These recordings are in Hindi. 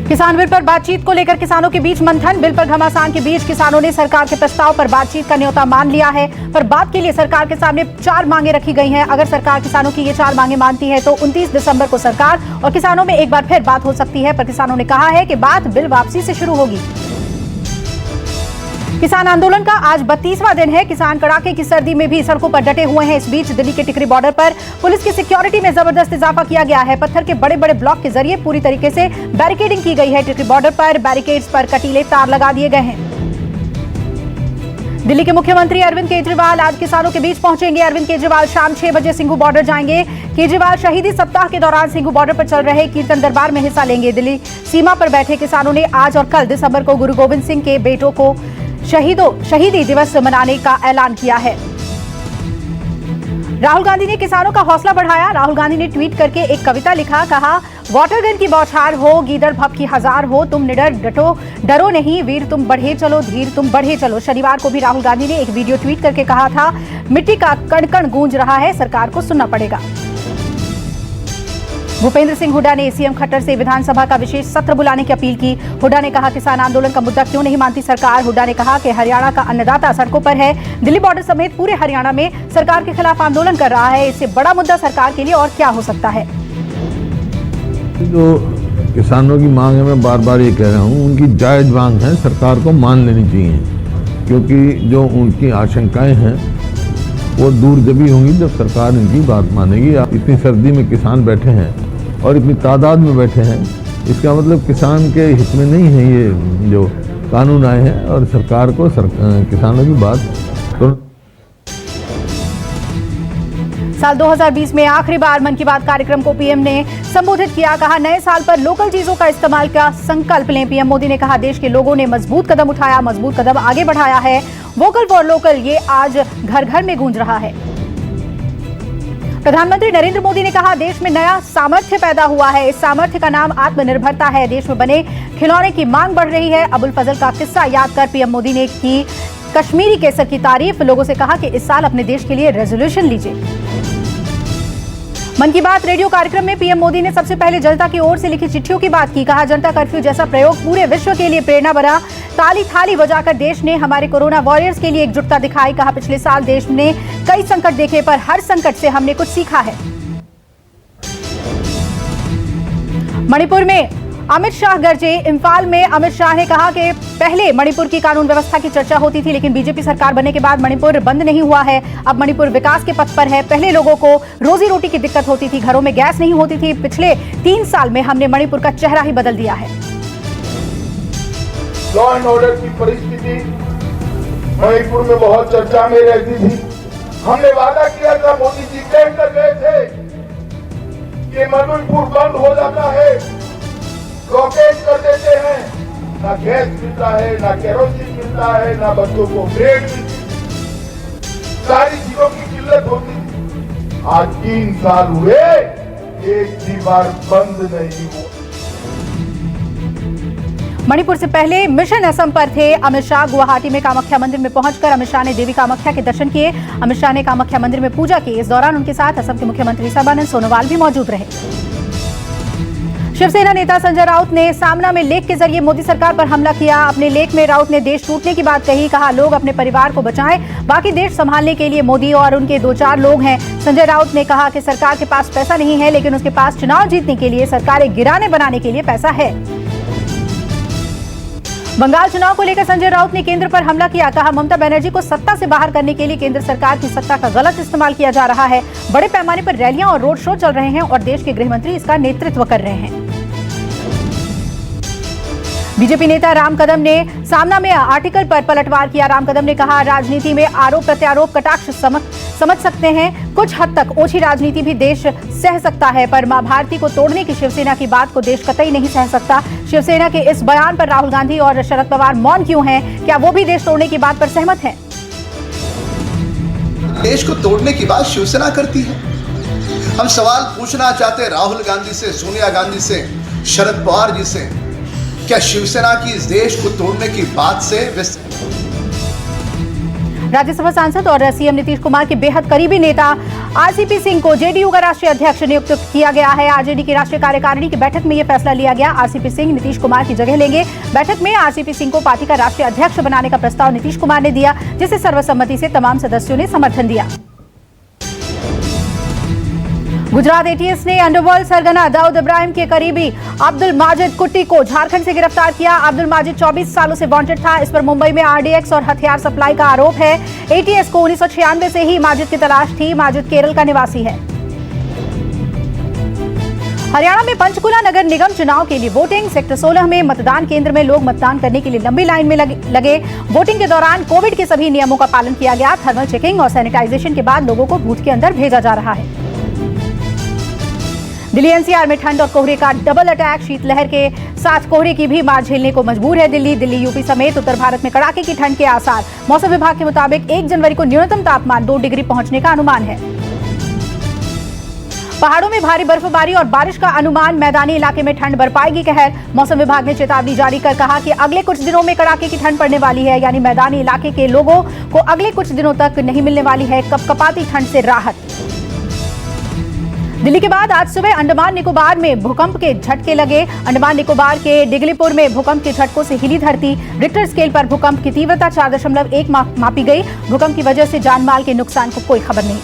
किसान बिल पर बातचीत को लेकर किसानों के बीच मंथन। बिल पर घमासान के बीच किसानों ने सरकार के प्रस्ताव पर बातचीत का न्योता मान लिया है, पर बात के लिए सरकार के सामने 4 मांगे रखी गई हैं। अगर सरकार किसानों की ये 4 मांगे मानती है तो 29 दिसंबर को सरकार और किसानों में एक बार फिर बात हो सकती है, पर किसानों ने कहा है कि बात बिल वापसी से शुरू होगी। किसान आंदोलन का आज 32वां दिन है। किसान कड़ाके की सर्दी में भी सड़कों पर डटे हुए हैं। इस बीच दिल्ली के टिकरी बॉर्डर पर पुलिस की सिक्योरिटी में जबरदस्त इजाफा किया गया है। पत्थर के बड़े बड़े ब्लॉक के जरिए पूरी तरीके से बैरिकेडिंग की गई है। टिकरी बॉर्डर पर बैरिकेड्स पर कटीले तार लगा दिए गए हैं। दिल्ली के मुख्यमंत्री अरविंद केजरीवाल आज किसानों के बीच पहुंचेंगे। अरविंद केजरीवाल शाम 6 बजे सिंघू बॉर्डर जाएंगे। केजरीवाल शहीदी सप्ताह के दौरान सिंघू बॉर्डर पर चल रहे कीर्तन दरबार में हिस्सा लेंगे। दिल्ली सीमा पर बैठे किसानों ने आज और कल दिसंबर को गुरु गोविंद सिंह के बेटों को शहीदी दिवस मनाने का ऐलान किया है। राहुल गांधी ने किसानों का हौसला बढ़ाया। राहुल गांधी ने ट्वीट करके एक कविता लिखा, कहा वाटर गन की बौछार हो, गीदड़ भप की हजार हो, तुम निडर डरो नहीं, वीर तुम बढ़े चलो, धीर तुम बढ़े चलो। शनिवार को भी राहुल गांधी ने एक वीडियो ट्वीट करके कहा था, मिट्टी का कण कण गूंज रहा है, सरकार को सुनना पड़ेगा। भूपेंद्र सिंह हुड्डा ने सीएम खट्टर से विधानसभा का विशेष सत्र बुलाने की अपील की। हुड्डा ने कहा किसान आंदोलन का मुद्दा क्यों नहीं मानती सरकार। हुड्डा ने कहा कि हरियाणा का अन्नदाता सड़कों पर है। दिल्ली बॉर्डर समेत पूरे हरियाणा में सरकार के खिलाफ आंदोलन कर रहा है। इससे बड़ा मुद्दा सरकार के लिए और क्या हो सकता है। जो किसानों की मांग है, मैं बार बार ये कह रहा हूँ, उनकी जायज मांग है, सरकार को मान लेनी चाहिए, क्योंकि जो उनकी आशंकाएं हैं वो दूर जभी होंगी जब सरकार इनकी बात मानेगी। इतनी सर्दी में किसान बैठे हैं और इतनी तादाद में बैठे हैं, इसका मतलब किसान के हित में नहीं है ये जो कानून आए हैं, और सरकार को किसानों की बात साल 2020 में आखिरी बार मन की बात कार्यक्रम को पीएम ने संबोधित किया। कहा नए साल पर लोकल चीजों का इस्तेमाल का संकल्प लें। पीएम मोदी ने कहा देश के लोगों ने मजबूत कदम उठाया, मजबूत कदम आगे बढ़ाया है। वोकल फॉर लोकल ये आज घर घर में गूंज रहा है। प्रधानमंत्री नरेंद्र मोदी ने कहा देश में नया सामर्थ्य पैदा हुआ है। इस सामर्थ्य का नाम आत्मनिर्भरता है। देश में बने खिलौने की मांग बढ़ रही है। अबुल फजल का किस्सा याद कर पीएम मोदी ने की कश्मीरी केसर की तारीफ। लोगों से कहा कि इस साल अपने देश के लिए रेजोल्यूशन लीजिए। मन की बात रेडियो कार्यक्रम में पीएम मोदी ने सबसे पहले जनता की ओर से लिखी चिट्ठियों की बात की। कहा जनता कर्फ्यू जैसा प्रयोग पूरे विश्व के लिए प्रेरणा बना। ताली थाली बजाकर देश ने हमारे कोरोना वॉरियर्स के लिए एकजुटता दिखाई। कहा पिछले साल देश ने कई संकट देखे, पर हर संकट से हमने कुछ सीखा है। मणिपुर में अमित शाह गरजे। इम्फाल में अमित शाह ने कहा कि पहले मणिपुर की कानून व्यवस्था की चर्चा होती थी, लेकिन बीजेपी सरकार बनने के बाद मणिपुर बंद नहीं हुआ है। अब मणिपुर विकास के पथ पर है। पहले लोगों को रोजी रोटी की दिक्कत होती थी, घरों में गैस नहीं होती थी। पिछले 3 साल में हमने मणिपुर का चेहरा ही बदल दिया है। लॉ एंड ऑर्डर की परिस्थिति मणिपुर में बहुत चर्चा में रहती थी। हमने वादा किया था, मोदी जी कहकर गए थे कि मणिपुर बंद हो जाता है, ब्लॉकेज कर देते हैं, ना गैस मिलता है, ना केरोसिन मिलता है, ना बच्चों को ब्रेड मिलती, सारी चीजों की किल्लत होती थी। आज 3 साल हुए, एक भी बार बंद नहीं हुआ। मणिपुर से पहले मिशन असम पर थे अमित शाह। गुवाहाटी में कामाख्या मंदिर में पहुंचकर अमित शाह ने देवी कामाख्या के दर्शन किए। अमित शाह ने कामाख्या मंदिर में पूजा की। इस दौरान उनके साथ असम के मुख्यमंत्री सर्बानंद सोनोवाल भी मौजूद रहे। शिवसेना नेता संजय राउत ने सामना में लेख के जरिए मोदी सरकार पर हमला किया। अपने लेख में राउत ने देश टूटने की बात कही। कहा लोग अपने परिवार को बचाएं, बाकी देश संभालने के लिए मोदी और उनके 2-4 लोग हैं। संजय राउत ने कहा कि सरकार के पास पैसा नहीं है, लेकिन उसके पास चुनाव जीतने के लिए, सरकारें गिराने बनाने के लिए पैसा है। बंगाल चुनाव को लेकर संजय राउत ने केंद्र पर हमला किया। कहा ममता बनर्जी को सत्ता से बाहर करने के लिए केंद्र सरकार की सत्ता का गलत इस्तेमाल किया जा रहा है। बड़े पैमाने पर रैलियां और रोड शो चल रहे हैं और देश के गृह मंत्री इसका नेतृत्व कर रहे हैं। बीजेपी नेता राम कदम ने सामना में आर्टिकल पर पलटवार किया। राम कदम ने कहा राजनीति में आरोप प्रत्यारोप कटाक्ष समझ सकते हैं, कुछ हद तक ओछी राजनीति भी देश सह सकता है, पर मां भारती को तोड़ने की शिवसेना की बात को देश कतई नहीं सह सकता। शिवसेना के इस बयान पर राहुल गांधी और शरद पवार मौन क्यों हैं? क्या वो भी देश तोड़ने की बात पर सहमत हैं? देश को तोड़ने की बात शिवसेना करती है। हम सवाल पूछना चाहते हैं राहुल गांधी से, सोनिया गांधी से, शरद पवार जी से, क्या शिवसेना की इस देश को तोड़ने की बात से राज्यसभा सांसद और सीएम नीतीश कुमार के बेहद करीबी नेता आरसीपी सिंह को जेडीयू का राष्ट्रीय अध्यक्ष नियुक्त किया गया है। आरजेडी की राष्ट्रीय कार्यकारिणी की बैठक में यह फैसला लिया गया। आरसीपी सिंह नीतीश कुमार की जगह लेंगे। बैठक में आरसीपी सिंह को पार्टी का राष्ट्रीय अध्यक्ष बनाने का प्रस्ताव नीतीश कुमार ने दिया, जिसे सर्वसम्मति से तमाम सदस्यों ने समर्थन दिया। गुजरात एटीएस ने अंडरवर्ल्ड सरगना दाऊद इब्राहिम के करीबी अब्दुल माजिद कुट्टी को झारखंड से गिरफ्तार किया। अब्दुल माजिद 24 सालों से वांटेड था। इस पर मुंबई में आरडीएक्स और हथियार सप्लाई का आरोप है। एटीएस को 1996 से ही माजिद की तलाश थी। माजिद केरल का निवासी है। हरियाणा में पंचकुला नगर निगम चुनाव के लिए वोटिंग। सेक्टर 16 में मतदान केंद्र में लोग मतदान करने के लिए लंबी लाइन में लगे। वोटिंग के दौरान कोविड के सभी नियमों का पालन किया गया। थर्मल चेकिंग और सैनिटाइजेशन के बाद लोगों को बूथ के अंदर भेजा जा रहा है। दिल्ली एनसीआर में ठंड और कोहरे का डबल अटैक। शीतलहर के साथ कोहरे की भी मार झेलने को मजबूर है दिल्ली यूपी समेत उत्तर भारत में कड़ाके की ठंड के आसार। मौसम विभाग के मुताबिक 1 जनवरी को न्यूनतम तापमान 2 डिग्री पहुंचने का अनुमान है। पहाड़ों में भारी बर्फबारी और बारिश का अनुमान। मैदानी इलाके में ठंड बरपाएगी कहर। मौसम विभाग ने चेतावनी जारी कर कहा कि अगले कुछ दिनों में कड़ाके की ठंड पड़ने वाली है, यानी मैदानी इलाके के लोगों को अगले कुछ दिनों तक नहीं मिलने वाली है कपकपाती ठंड से राहत। दिल्ली के बाद आज सुबह अंडमान निकोबार में भूकंप के झटके लगे। अंडमान निकोबार के डिगलीपुर में भूकंप के झटकों से हिली धरती। रिक्टर स्केल पर भूकंप की तीव्रता 4.1 मापी गई। भूकंप की वजह से जानमाल के नुकसान को कोई खबर नहीं।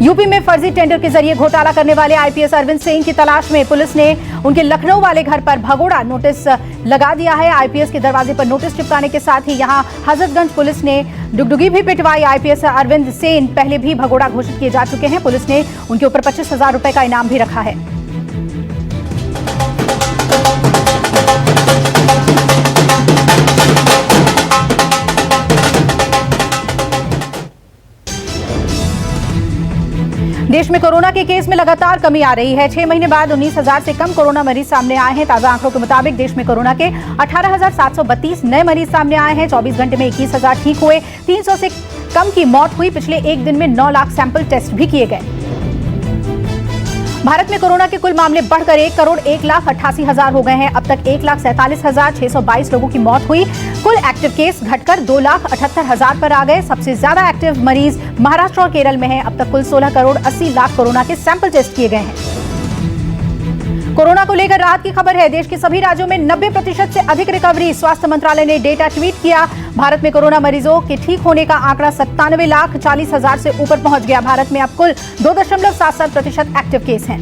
यूपी में फर्जी टेंडर के जरिए घोटाला करने वाले आईपीएस अरविंद सिंह की तलाश में पुलिस ने उनके लखनऊ वाले घर पर भगोड़ा नोटिस लगा दिया है। आईपीएस के दरवाजे पर नोटिस चिपकाने के साथ ही यहां हजरतगंज पुलिस ने डुगडुगी भी पिटवाई। आईपीएस अरविंद सिंह पहले भी भगोड़ा घोषित किए जा चुके हैं। पुलिस ने उनके ऊपर 25,000 रुपए का इनाम भी रखा है। देश में कोरोना के केस में लगातार कमी आ रही है। 6 महीने बाद 19,000 से कम कोरोना मरीज सामने आए हैं। ताजा आंकड़ों के मुताबिक देश में कोरोना के 18,732 नए मरीज सामने आए हैं। 24 घंटे में 21,000 ठीक हुए। 300 से कम की मौत हुई। पिछले एक दिन में 9 लाख सैंपल टेस्ट भी किए गए। भारत में कोरोना के कुल मामले बढ़कर 1,01,88,000 हो गए हैं। अब तक 1,47,622 लोगों की मौत हुई। कुल एक्टिव केस घटकर 2,78,000 पर आ गए। सबसे ज्यादा एक्टिव मरीज महाराष्ट्र और केरल में हैं। अब तक कुल 16,80,00,000 कोरोना के सैंपल टेस्ट किए गए हैं। कोरोना को लेकर राहत की खबर है। देश के सभी राज्यों में 90% से अधिक रिकवरी। स्वास्थ्य मंत्रालय ने डेटा ट्वीट किया। भारत में कोरोना मरीजों के ठीक होने का आंकड़ा 97,40,000 से ऊपर पहुंच गया। भारत में अब कुल 2.77% एक्टिव केस हैं।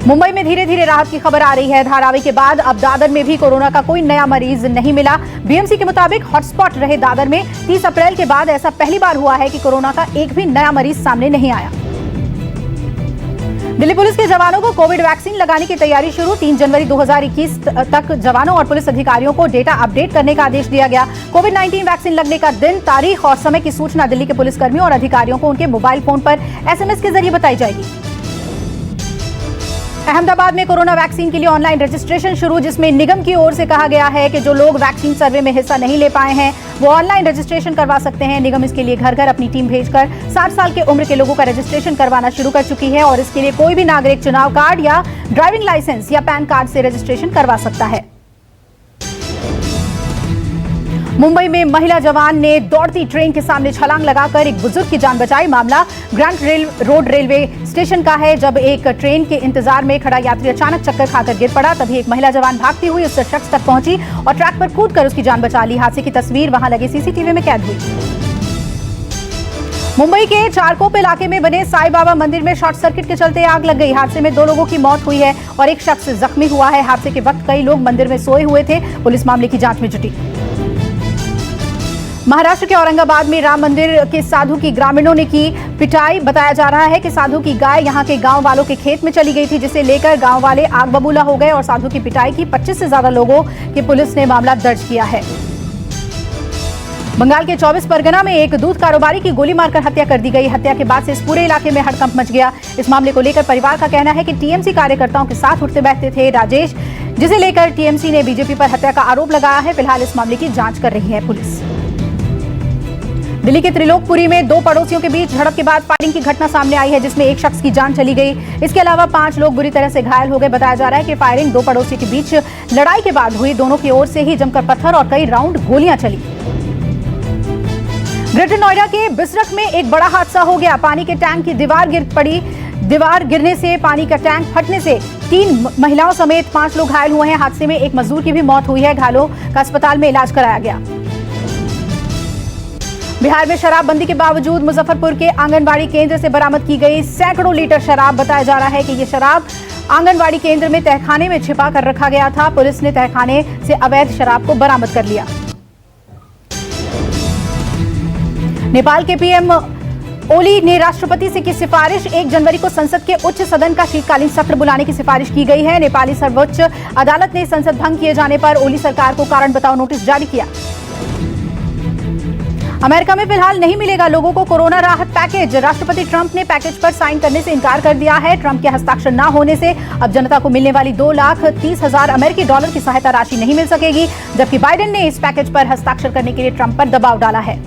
मुंबई में धीरे धीरे राहत की खबर आ रही है। धारावी के बाद अब दादर में भी कोरोना का कोई नया मरीज नहीं मिला। बीएमसी के मुताबिक हॉटस्पॉट रहे दादर में 30 अप्रैल के बाद ऐसा पहली बार हुआ है कि कोरोना का एक भी नया मरीज सामने नहीं आया। दिल्ली पुलिस के जवानों को कोविड वैक्सीन लगाने की तैयारी शुरू। 3 जनवरी 2021 तक जवानों और पुलिस अधिकारियों को डेटा अपडेट करने का आदेश दिया गया। कोविड-19 वैक्सीन लगने का दिन, तारीख और समय की सूचना दिल्ली के पुलिसकर्मियों और अधिकारियों को उनके मोबाइल फोन पर एसएमएस के जरिए बताई जाएगी। अहमदाबाद में कोरोना वैक्सीन के लिए ऑनलाइन रजिस्ट्रेशन शुरू, जिसमें निगम की ओर से कहा गया है कि जो लोग वैक्सीन सर्वे में हिस्सा नहीं ले पाए हैं वो ऑनलाइन रजिस्ट्रेशन करवा सकते हैं। निगम इसके लिए घर घर अपनी टीम भेजकर 60 साल के उम्र के लोगों का रजिस्ट्रेशन करवाना शुरू कर चुकी है और इसके लिए कोई भी नागरिक चुनाव कार्ड या ड्राइविंग लाइसेंस या पैन कार्ड से रजिस्ट्रेशन करवा सकता है। मुंबई में महिला जवान ने दौड़ती ट्रेन के सामने छलांग लगाकर एक बुजुर्ग की जान बचाई। मामला ग्रैंड रोड रेलवे स्टेशन का है। जब एक ट्रेन के इंतजार में खड़ा यात्री अचानक चक्कर खाकर गिर पड़ा, तभी एक महिला जवान भागती हुई उस शख्स तक पहुंची और ट्रैक पर कूदकर उसकी जान बचा ली। हादसे की तस्वीर वहां लगे सीसीटीवी में कैद हुई। मुंबई के चारकोप इलाके में बने साईं बाबा मंदिर में शॉर्ट सर्किट के चलते आग लग गई। हादसे में 2 लोगों की मौत हुई है और एक शख्स जख्मी हुआ है। हादसे के वक्त कई लोग मंदिर में सोए हुए थे। पुलिस मामले की जांच में जुटी। महाराष्ट्र के औरंगाबाद में राम मंदिर के साधु की ग्रामीणों ने की पिटाई। बताया जा रहा है कि साधु की गाय यहां के गांव वालों के खेत में चली गई थी, जिसे लेकर गांव वाले आग बबूला हो गए और साधु की पिटाई की। 25 से ज्यादा लोगों की पुलिस ने मामला दर्ज किया है। बंगाल के 24 परगना में एक दूध कारोबारी की गोली मारकर हत्या कर दी गई। हत्या के बाद से इस पूरे इलाके में हड़कंप मच गया। इस मामले को लेकर परिवार का कहना है कि टीएमसी कार्यकर्ताओं के साथ उठते बैठते थे राजेश, जिसे लेकर टीएमसी ने बीजेपी पर हत्या का आरोप लगाया है। फिलहाल इस मामले की जांच कर रही है पुलिस। दिल्ली के त्रिलोकपुरी में 2 पड़ोसियों के बीच झड़प के बाद फायरिंग की घटना सामने आई है, जिसमें एक शख्स की जान चली गई। इसके अलावा 5 लोग बुरी तरह से घायल हो गए। बताया जा रहा है कि फायरिंग 2 पड़ोसियों के बीच लड़ाई के बाद हुई। दोनों की ओर से ही जमकर पत्थर और कई राउंड गोलियां चली। ग्रेटर नोएडा के बिसरख में एक बड़ा हादसा हो गया। पानी के टैंक की दीवार गिर पड़ी। दीवार गिरने से पानी का टैंक फटने से 3 महिलाओं समेत 5 लोग घायल हुए हैं। हादसे में एक मजदूर की भी मौत हुई है। घायलों का अस्पताल में इलाज कराया गया। बिहार में शराबबंदी के बावजूद मुजफ्फरपुर के आंगनबाड़ी केंद्र से बरामद की गई सैकड़ों लीटर शराब। बताया जा रहा है कि ये शराब आंगनबाड़ी केंद्र में तहखाने में छिपा कर रखा गया था। पुलिस ने तहखाने से अवैध शराब को बरामद कर लिया। नेपाल के पीएम ओली ने राष्ट्रपति से की सिफारिश। 1 जनवरी को संसद के उच्च सदन का शीतकालीन सत्र बुलाने की सिफारिश की गई है। नेपाली सर्वोच्च अदालत ने संसद भंग किए जाने पर ओली सरकार को कारण बताओ नोटिस जारी किया। अमेरिका में फिलहाल नहीं मिलेगा लोगों को कोरोना राहत पैकेज। राष्ट्रपति ट्रंप ने पैकेज पर साइन करने से इनकार कर दिया है। ट्रंप के हस्ताक्षर न होने से अब जनता को मिलने वाली $2,30,000 अमेरिकी डॉलर की सहायता राशि नहीं मिल सकेगी, जबकि बाइडेन ने इस पैकेज पर हस्ताक्षर करने के लिए ट्रंप पर दबाव डाला है।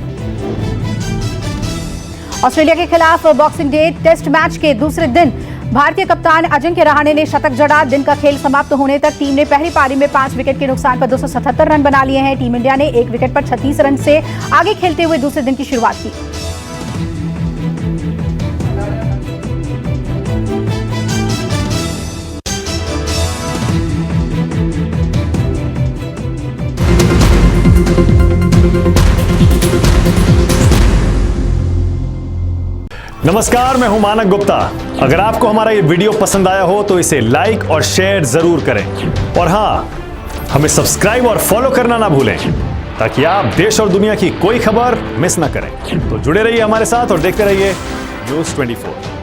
ऑस्ट्रेलिया के खिलाफ बॉक्सिंग डे टेस्ट मैच के दूसरे दिन भारतीय कप्तान अजिंक्य रहाणे ने शतक जड़ा। दिन का खेल समाप्त होने तक टीम ने पहली पारी में 5 विकेट के नुकसान पर 277 रन बना लिए हैं। टीम इंडिया ने 1 विकेट पर 36 रन से आगे खेलते हुए दूसरे दिन की शुरुआत की। नमस्कार, मैं हूं मानक गुप्ता। अगर आपको हमारा ये वीडियो पसंद आया हो तो इसे लाइक और शेयर जरूर करें, और हां, हमें सब्सक्राइब और फॉलो करना ना भूलें ताकि आप देश और दुनिया की कोई खबर मिस ना करें। तो जुड़े रहिए हमारे साथ और देखते रहिए News 24।